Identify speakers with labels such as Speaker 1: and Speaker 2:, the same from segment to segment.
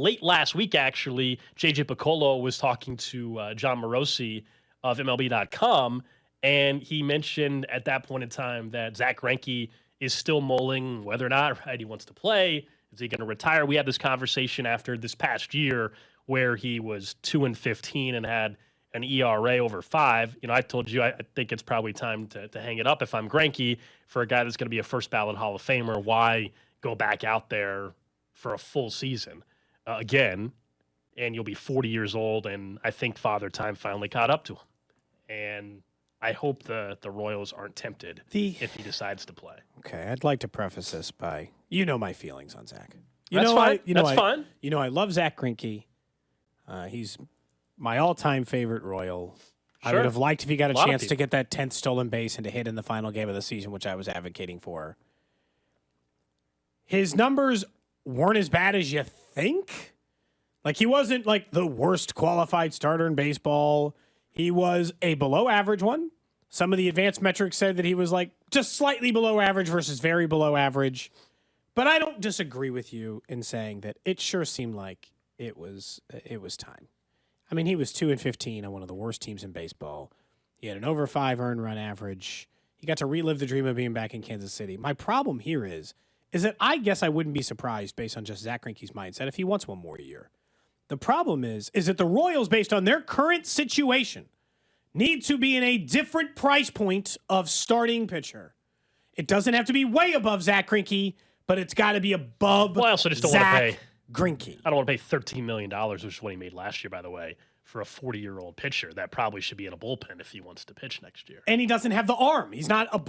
Speaker 1: late last week, actually, JJ Piccolo was talking to John Morosi of MLB.com, and he mentioned at that point in time that Zack Greinke is still mulling whether or not he wants to play. Is he going to retire? We had this conversation after this past year where he was 2-15 and had an ERA over 5. You know, I told you I think it's probably time to hang it up if I'm Greinke. For a guy that's going to be a first ballot Hall of Famer, why go back out there for a full season again? And you'll be 40 years old, and I think Father Time finally caught up to him. And I hope the Royals aren't tempted if he decides to play.
Speaker 2: Okay, I'd like to preface this by, my feelings on Zach.
Speaker 1: That's fine. That's fine.
Speaker 2: I love Zack Greinke. He's my all-time favorite Royal. Sure. I would have liked if he got a chance to get that 10th stolen base and to hit in the final game of the season, which I was advocating for. His numbers weren't as bad as you think. Like, he wasn't like the worst qualified starter in baseball. He was a below average one. Some of the advanced metrics said that he was like just slightly below average versus very below average. But I don't disagree with you in saying that it sure seemed like it was time. I mean, he was 2-15 on one of the worst teams in baseball. He had an over 5 earned run average. He got to relive the dream of being back in Kansas City. My problem here is that I guess I wouldn't be surprised based on just Zack Greinke's mindset if he wants one more year. The problem is that the Royals, based on their current situation, need to be in a different price point of starting pitcher. It doesn't have to be way above Zack Greinke, but it's got to be above
Speaker 1: I also just don't want to pay
Speaker 2: Greinke.
Speaker 1: I don't want to pay $13 million, which is what he made last year, by the way, for a 40-year-old pitcher. That probably should be in a bullpen if he wants to pitch next year.
Speaker 2: And he doesn't have the arm. He's not a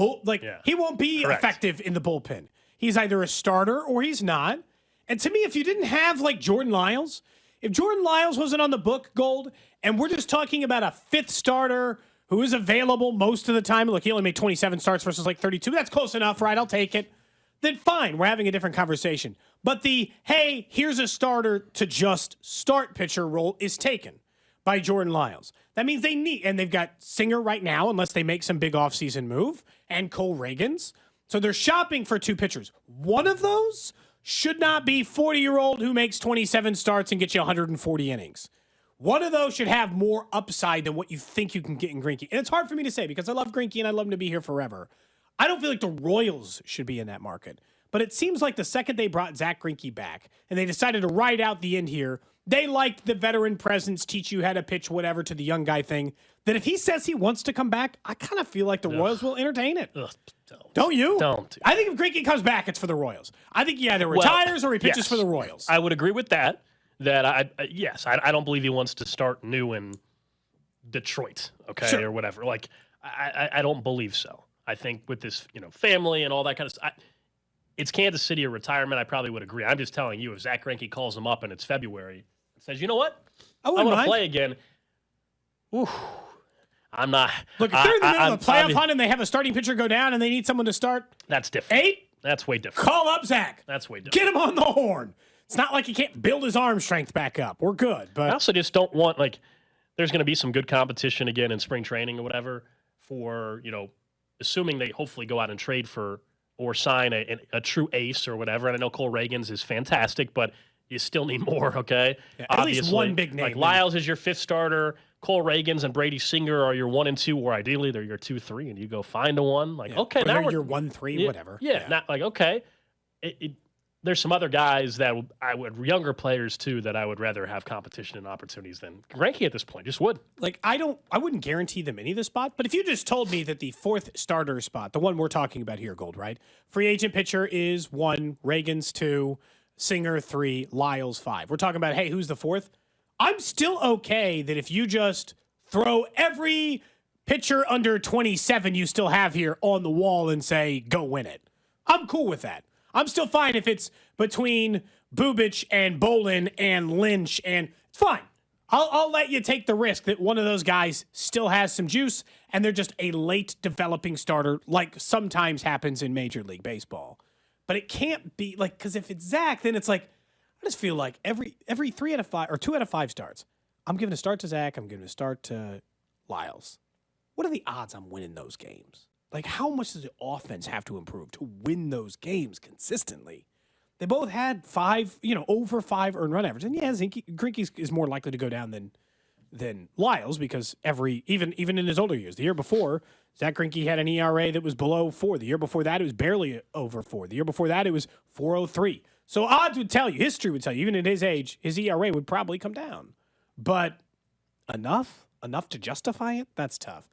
Speaker 2: he won't be effective in the bullpen. He's either a starter or he's not. And to me, if you didn't have like Jordan Lyles, if Jordan Lyles wasn't on the book, Gold, and we're just talking about a fifth starter who is available most of the time, look, he only made 27 starts versus like 32. That's close enough, right? I'll take it. Then fine, we're having a different conversation. But hey, here's a starter to just start pitcher role is taken by Jordan Lyles. That means they've got Singer right now, unless they make some big offseason move, and Cole Reagans. So they're shopping for 2 pitchers. One of those should not be 40-year-old who makes 27 starts and gets you 140 innings. One of those should have more upside than what you think you can get in Greinke. And it's hard for me to say because I love Greinke and I love him to be here forever. I don't feel like the Royals should be in that market. But it seems like the second they brought Zack Greinke back and they decided to ride out the end here, they liked the veteran presence, teach you how to pitch whatever to the young guy thing, that if he says he wants to come back, I kind of feel like the Royals will entertain it. Don't you?
Speaker 1: Don't.
Speaker 2: I think if Greinke comes back, it's for the Royals. I think he either retires or he pitches for the Royals.
Speaker 1: I would agree with that. I don't believe he wants to start new in Detroit, or whatever. Like, I don't believe so. I think with this, family and all that kind of stuff, it's Kansas City or retirement. I probably would agree. I'm just telling you, if Zack Greinke calls him up and it's February and says, you know what, I want to play again. Ooh, I'm not.
Speaker 2: Look, if they're in the middle of the playoff hunt and they have a starting pitcher go down and they need someone to start,
Speaker 1: that's different.
Speaker 2: 8?
Speaker 1: That's way different.
Speaker 2: Call up Zach.
Speaker 1: That's way different.
Speaker 2: Get him on the horn. It's not like he can't build his arm strength back up. We're good. But
Speaker 1: I also just don't want, there's going to be some good competition again in spring training or whatever for, assuming they hopefully go out and trade for or sign a true ace or whatever. And I know Cole Reagans is fantastic, but you still need more, okay?
Speaker 2: Yeah, at least one big name.
Speaker 1: Like Lyles is your 5th starter. Cole Reagans and Brady Singer are your 1 and 2, or ideally they're your 2, 3, and you go find a 1. Okay,
Speaker 2: or
Speaker 1: now we're
Speaker 2: your 1, 3, whatever.
Speaker 1: Yeah, not okay. There's some other guys that younger players too, that I would rather have competition and opportunities than Greinke at this point. Just would.
Speaker 2: I wouldn't guarantee them any of the spot, but if you just told me that the 4th starter spot, the one we're talking about here, Gold, right? Free agent pitcher is 1, Reagans 2, Singer 3, Lyles 5. We're talking about, hey, who's the 4th? I'm still okay that if you just throw every pitcher under 27 you still have here on the wall and say, go win it. I'm cool with that. I'm still fine if it's between Bubic and Bolin and Lynch, and it's fine. I'll let you take the risk that one of those guys still has some juice and they're just a late developing starter like sometimes happens in Major League Baseball. But it can't be because if it's Zach, then it's I just feel like every 3 out of 5 or 2 out of 5 starts, I'm giving a start to Zach, I'm giving a start to Lyles. What are the odds I'm winning those games? How much does the offense have to improve to win those games consistently? They both had over 5 earned run average. And yeah, Greinke is more likely to go down than Lyles because even in his older years, the year before, Zack Greinke had an ERA that was below 4. The year before that, it was barely over 4. The year before that, it was 4.03. So odds would tell you, history would tell you, even at his age, his ERA would probably come down. But enough to justify it? That's tough.